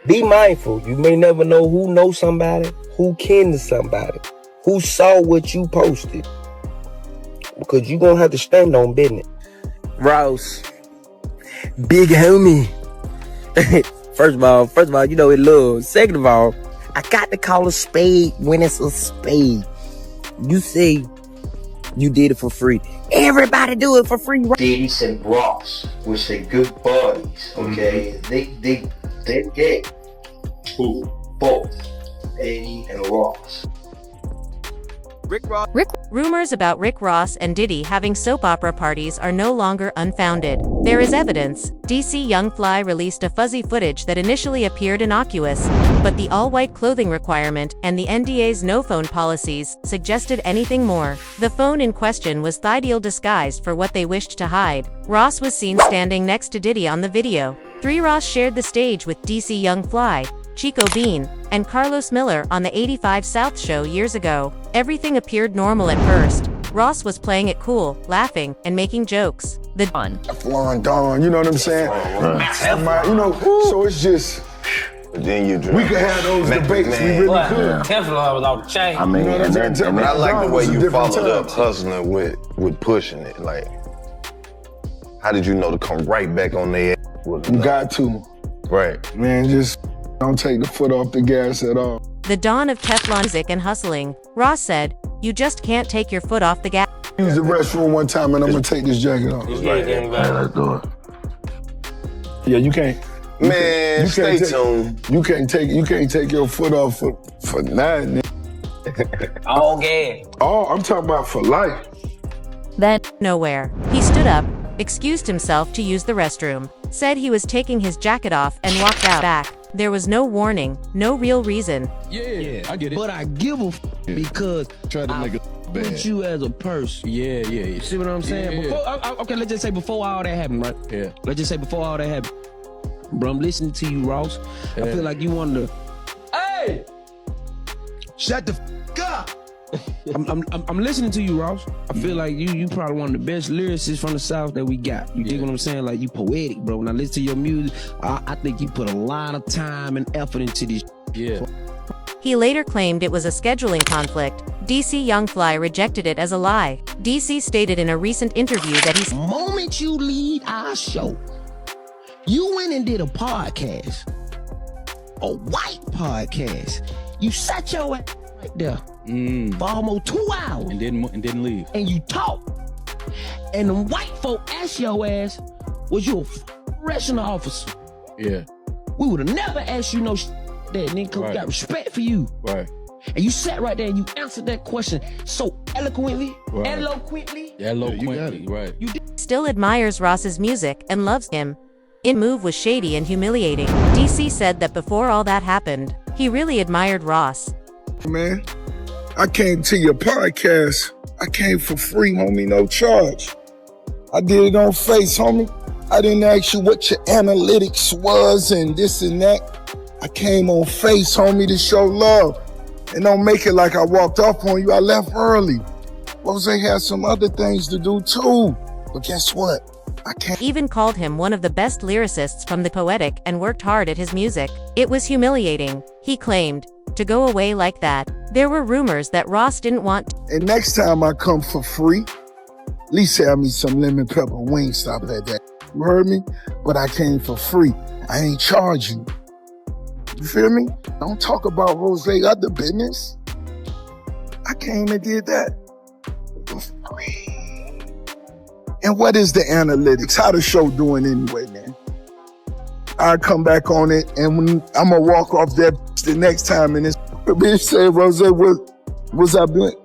Be mindful. You may never know who knows somebody, who kin to somebody, who saw what you posted. Because you're going to have to stand on business. Ross, big homie. First of all, you know it love. Second of all, I got to call a spade when it's a spade. You say you did it for free. Everybody do it for free. Diddy and Ross, which they good buddies, okay? They get both Diddy and Ross. Rumors about Rick Ross and Diddy having soap opera parties are no longer unfounded. There is evidence. DC Young Fly released a fuzzy footage that initially appeared innocuous, but the all-white clothing requirement and the NDA's no-phone policies suggested anything more. The phone in question was ideal disguised for what they wished to hide. Ross was seen standing next to Diddy on the video. 3 Ross shared the stage with DC Young Fly, Chico Bean, and Carlos Miller on the 85 South show years ago. Everything appeared normal at first. Ross was playing it cool, laughing, and making jokes. The Teflon Don, you know what I'm saying? So it's just... But then you we could have those debates, we really could. Teflon was off the chain. I mean, you know what I'm saying? I like the way you followed up hustling with pushing it. Like, how did you know to come right back on their ass? You got to. Right. Man, just don't take the foot off the gas at all. The dawn of Teflon music and hustling. Ross said, "You just can't take your foot off the gas." Use the restroom one time and I'm gonna take this jacket off. Let's do it. Yeah, you can't. Man, stay tuned. You can't take your foot off for nothing. All gas. Oh, I'm talking about for life. Then, nowhere. He stood up, excused himself to use the restroom, said he was taking his jacket off and walked out back. There was no warning, no real reason. Yeah, I get it. But I give a because Try to make it bad. put you as a person. Yeah. You see what I'm saying? Yeah. Okay, let's just say before all that happened, right? Yeah. Let's just say before all that happened. Bro, I'm listening to you, Ross. Yeah. I feel like you wanted to. Hey! Shut the up! I'm listening to you, Ross. I feel like you probably one of the best lyricists from the South that we got. You dig what I'm saying? Like, you poetic, bro. When I listen to your music, I think you put a lot of time and effort into this. Yeah. He later claimed it was a scheduling conflict. DC Young Fly rejected it as a lie. DC stated in a recent interview that The moment you leave our show, you went and did a podcast, a white podcast. You sat your ass right there for almost 2 hours. And didn't leave. And you talk. And the white folk asked your ass, was you a correctional officer? Yeah. We would have never asked you no that, nigga, 'cause we got respect for you. Right. And you sat right there and you answered that question so eloquently, Right. eloquently. Eloquently, right. You did. still admires Ross's music and loves him. The move was shady and humiliating. DC said that before all that happened, he really admired Ross. Man, I came to your podcast. I came for free, homie, no charge. I did it on face, homie. I didn't ask you what your analytics was and this and that. I came on face, homie, to show love. And don't make it like I walked off on you. I left early. Rose had some other things to do too. But guess what? I can't. Even called him one of the best lyricists from the poetic and worked hard at his music. It was humiliating, he claimed, to go away like that. There were rumors that Ross didn't want. And next time I come for free, at least have me some lemon pepper wing stop at that. You heard me? But I came for free. I ain't charging. You feel me? Don't talk about Rose other business. I came and did that for free. And what is the analytics? How the show doing anyway, man? I come back on it and when I'm gonna walk off that the next time and this bitch say, Rose, what was I doing?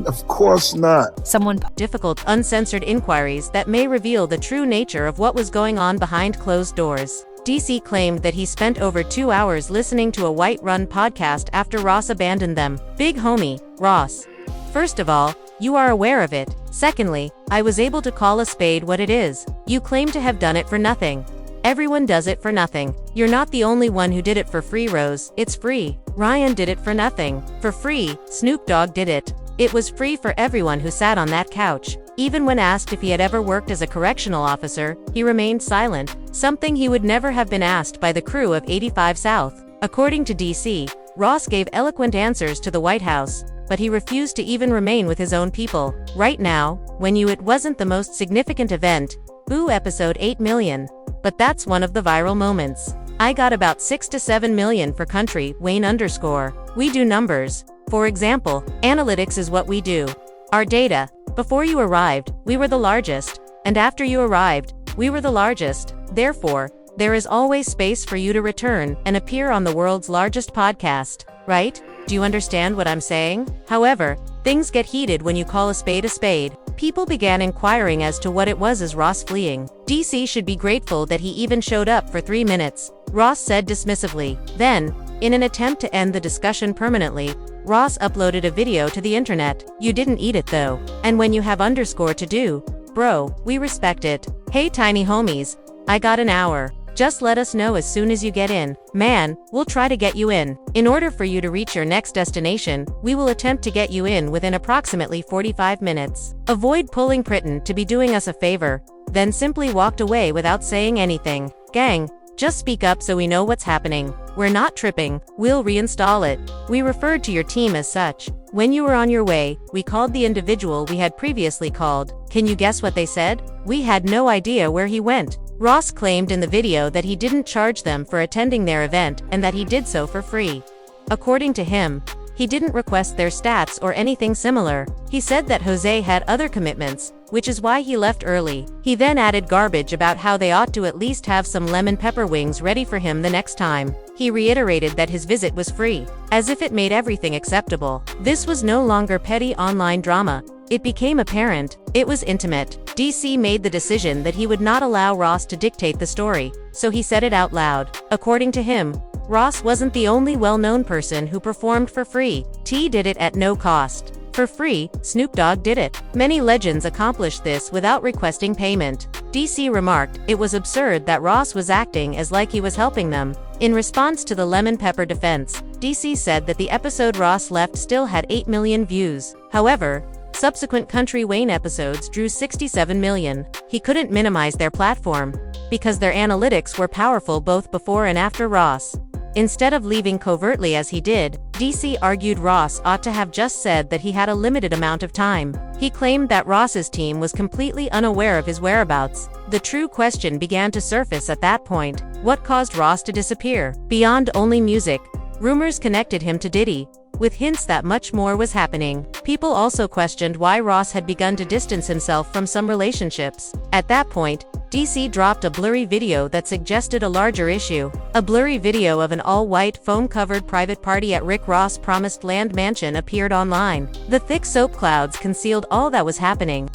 Of course not. Difficult, uncensored inquiries that may reveal the true nature of what was going on behind closed doors. DC claimed that he spent over 2 hours listening to a white-run podcast after Ross abandoned them. Big homie, Ross. First of all, you are aware of it. Secondly, I was able to call a spade what it is. You claim to have done it for nothing. Everyone does it for nothing. You're not the only one who did it for free, Rose. It's free. Ryan did it for nothing. For free, Snoop Dogg did it. It was free for everyone who sat on that couch. Even when asked if he had ever worked as a correctional officer, he remained silent, something he would never have been asked by the crew of 85 South. According to DC, Ross gave eloquent answers to the White House, but he refused to even remain with his own people. Right now, when it wasn't the most significant event, boo episode 8 million. But that's one of the viral moments. I got about 6 to 7 million for country, Wayne _. We do numbers. For example, analytics is what we do. Our data. Before you arrived, we were the largest. And after you arrived, we were the largest. Therefore, there is always space for you to return and appear on the world's largest podcast, right? Do you understand what I'm saying? However, things get heated when you call a spade a spade. People began inquiring as to what it was as Ross fleeing. DC should be grateful that he even showed up for 3 minutes, Ross said dismissively. Then, in an attempt to end the discussion permanently, Ross uploaded a video to the internet. You didn't eat it though. And when you have underscore to do, bro, we respect it. Hey tiny homies, I got an hour. Just let us know as soon as you get in. Man, we'll try to get you in. In order for you to reach your next destination, we will attempt to get you in within approximately 45 minutes. Avoid pulling Priton to be doing us a favor, then simply walked away without saying anything. Gang, just speak up so we know what's happening. We're not tripping, we'll reinstall it. We referred to your team as such. When you were on your way, we called the individual we had previously called. Can you guess what they said? We had no idea where he went. Ross claimed in the video that he didn't charge them for attending their event and that he did so for free. According to him, he didn't request their stats or anything similar. He said that Jose had other commitments, which is why he left early. He then added garbage about how they ought to at least have some lemon pepper wings ready for him the next time. He reiterated that his visit was free, as if it made everything acceptable. This was no longer petty online drama. It became apparent, it was intimate. DC made the decision that he would not allow Ross to dictate the story, so he said it out loud. According to him, Ross wasn't the only well-known person who performed for free. T did it at no cost. For free, Snoop Dogg did it. Many legends accomplished this without requesting payment. DC remarked, it was absurd that Ross was acting as like he was helping them. In response to the lemon pepper defense, DC said that the episode Ross left still had 8 million views. However, subsequent Country Wayne episodes drew 67 million. He couldn't minimize their platform, because their analytics were powerful both before and after Ross. Instead of leaving covertly as he did, DC argued Ross ought to have just said that he had a limited amount of time. He claimed that Ross's team was completely unaware of his whereabouts. The true question began to surface at that point. What caused Ross to disappear? Beyond only music, rumors connected him to Diddy, with hints that much more was happening. People also questioned why Ross had begun to distance himself from some relationships. At that point, DC dropped a blurry video that suggested a larger issue. A blurry video of an all-white, foam-covered private party at Rick Ross' Promised Land mansion appeared online. The thick soap clouds concealed all that was happening.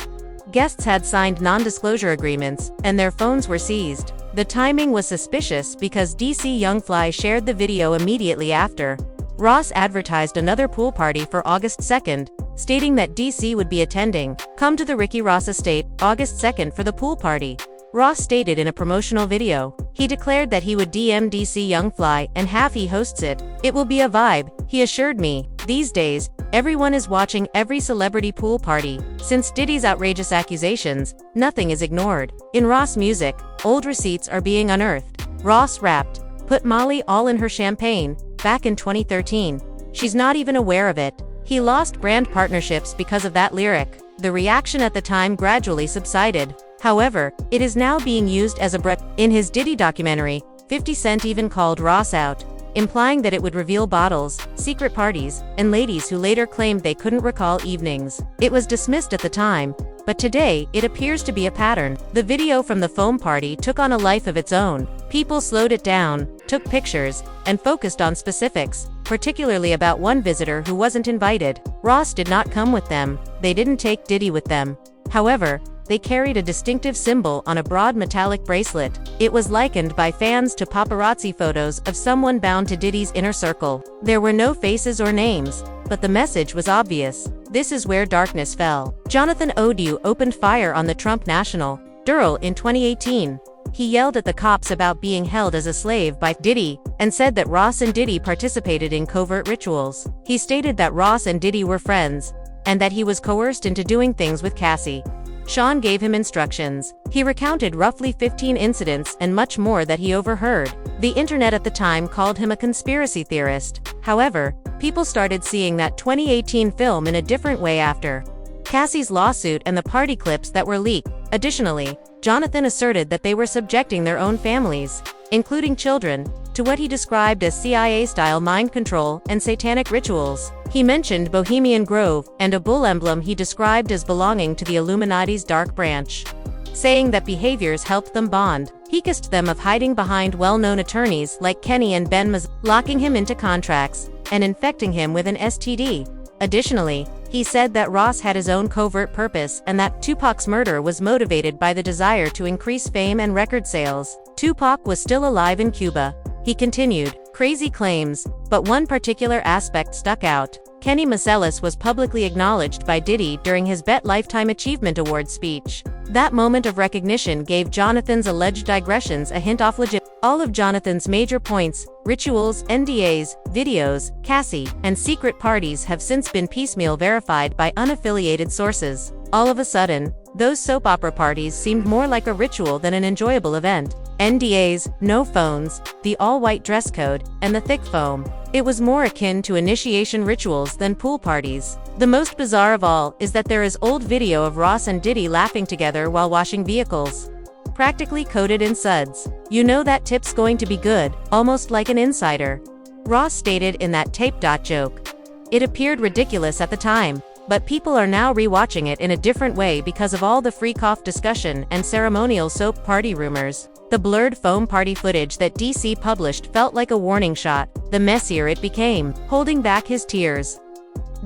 Guests had signed non-disclosure agreements, and their phones were seized. The timing was suspicious because DC Young Fly shared the video immediately after. Ross advertised another pool party for August 2nd, stating that DC would be attending. Come to the Ricky Ross estate, August 2nd for the pool party, Ross stated in a promotional video. He declared that he would DM DC Young Fly and have he hosts it. It will be a vibe, he assured me. These days, everyone is watching every celebrity pool party. Since Diddy's outrageous accusations, nothing is ignored. In Ross music, old receipts are being unearthed. Ross rapped, "Put Molly all in her champagne," back in 2013. She's not even aware of it. He lost brand partnerships because of that lyric. The reaction at the time gradually subsided. However, it is now being used as a In his Diddy documentary, 50 Cent even called Ross out, implying that it would reveal bottles, secret parties, and ladies who later claimed they couldn't recall evenings. It was dismissed at the time, but today, it appears to be a pattern. The video from the foam party took on a life of its own. People slowed it down, took pictures, and focused on specifics, particularly about one visitor who wasn't invited. Ross did not come with them. They didn't take Diddy with them. However, they carried a distinctive symbol on a broad metallic bracelet. It was likened by fans to paparazzi photos of someone bound to Diddy's inner circle. There were no faces or names, but the message was obvious. This is where darkness fell. Jonathan Odew opened fire on the Trump National Durrell in 2018. He yelled at the cops about being held as a slave by Diddy, and said that Ross and Diddy participated in covert rituals. He stated that Ross and Diddy were friends, and that he was coerced into doing things with Cassie. Sean gave him instructions. He recounted roughly 15 incidents and much more that he overheard. The internet at the time called him a conspiracy theorist. However, people started seeing that 2018 film in a different way after Cassie's lawsuit and the party clips that were leaked. Additionally, Jonathan asserted that they were subjecting their own families, including children, to what he described as CIA-style mind control and satanic rituals. He mentioned Bohemian Grove and a bull emblem he described as belonging to the Illuminati's dark branch, saying that behaviors helped them bond. He accused them of hiding behind well-known attorneys like Kenny and Ben locking him into contracts and infecting him with an STD. Additionally, he said that Ross had his own covert purpose and that Tupac's murder was motivated by the desire to increase fame and record sales. Tupac was still alive in Cuba. He continued, crazy claims, but one particular aspect stuck out. Kenny Marcellus was publicly acknowledged by Diddy during his BET Lifetime Achievement Award speech. That moment of recognition gave Jonathan's alleged digressions a hint of legit. All of Jonathan's major points, rituals, NDAs, videos, Cassie, and secret parties have since been piecemeal verified by unaffiliated sources. All of a sudden, those soap opera parties seemed more like a ritual than an enjoyable event. NDAs, no phones, the all-white dress code, and the thick foam. It was more akin to initiation rituals than pool parties. The most bizarre of all is that there is old video of Ross and Diddy laughing together while washing vehicles, practically coated in suds. You know that tip's going to be good, almost like an insider, Ross stated in that tape. Joke. It appeared ridiculous at the time, but people are now rewatching it in a different way because of all the freak-off discussion and ceremonial soap party rumors. The blurred foam party footage that DC published felt like a warning shot. The messier it became, holding back his tears.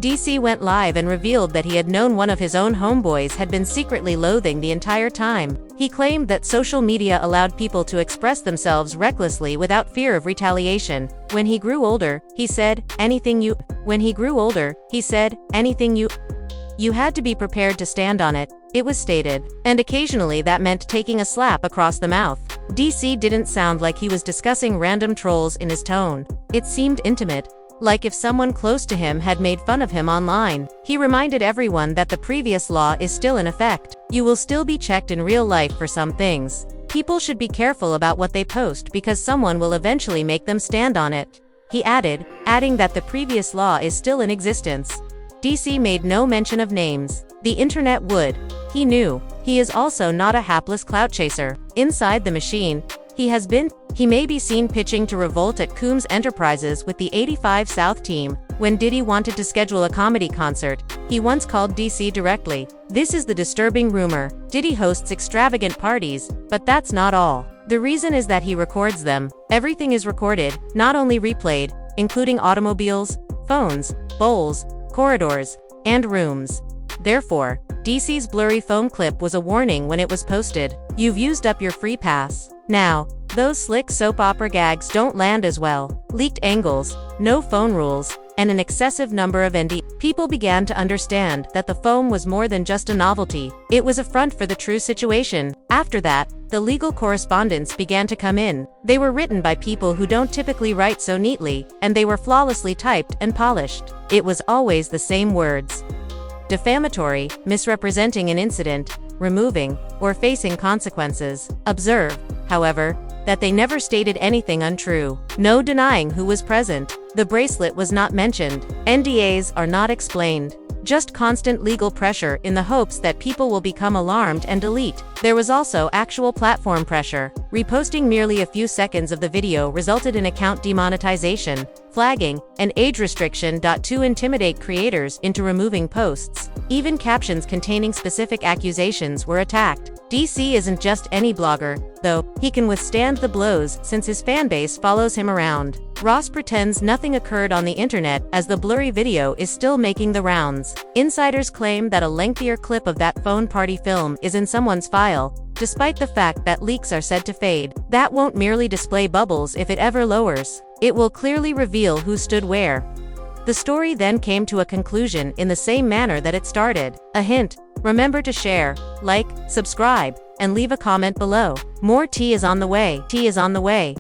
DC went live and revealed that he had known one of his own homeboys had been secretly loathing the entire time. He claimed that social media allowed people to express themselves recklessly without fear of retaliation. When he grew older, he said, anything you had to be prepared to stand on it, it was stated. And occasionally that meant taking a slap across the mouth. DC didn't sound like he was discussing random trolls in his tone. It seemed intimate, like if someone close to him had made fun of him online. He reminded everyone that the previous law is still in effect. You will still be checked in real life for some things. People should be careful about what they post because someone will eventually make them stand on it. He added, adding that the previous law is still in existence. DC made no mention of names. The internet would. He knew. He is also not a hapless clout chaser. Inside the machine, he may be seen pitching to revolt at Coombs Enterprises with the 85 South team. When Diddy wanted to schedule a comedy concert, he once called DC directly. This is the disturbing rumor. Diddy hosts extravagant parties, but that's not all. The reason is that he records them. Everything is recorded, not only replayed, including automobiles, phones, bowls, corridors, and rooms. Therefore, DC's blurry phone clip was a warning when it was posted. You've used up your free pass. Now, those slick soap opera gags don't land as well. Leaked angles, no phone rules, and an excessive number of people began to understand that the foam was more than just a novelty. It was a front for the true situation. After that, the legal correspondence began to come in. They were written by people who don't typically write so neatly, and they were flawlessly typed and polished. It was always the same words. Defamatory, misrepresenting an incident, removing, or facing consequences. Observe, however, that they never stated anything untrue. No denying who was present. The bracelet was not mentioned. NDAs are not explained. Just constant legal pressure in the hopes that people will become alarmed and delete. There was also actual platform pressure. Reposting merely a few seconds of the video resulted in account demonetization, flagging, and age restriction. To intimidate creators into removing posts. Even captions containing specific accusations were attacked. DC isn't just any blogger, though. He can withstand the blows since his fanbase follows him around. Ross pretends nothing occurred on the internet as the blurry video is still making the rounds. Insiders claim that a lengthier clip of that phone party film is in someone's file, despite the fact that leaks are said to fade. That won't merely display bubbles if it ever lowers. It will clearly reveal who stood where. The story then came to a conclusion in the same manner that it started. A hint: remember to share, like, subscribe, and leave a comment below. More tea is on the way.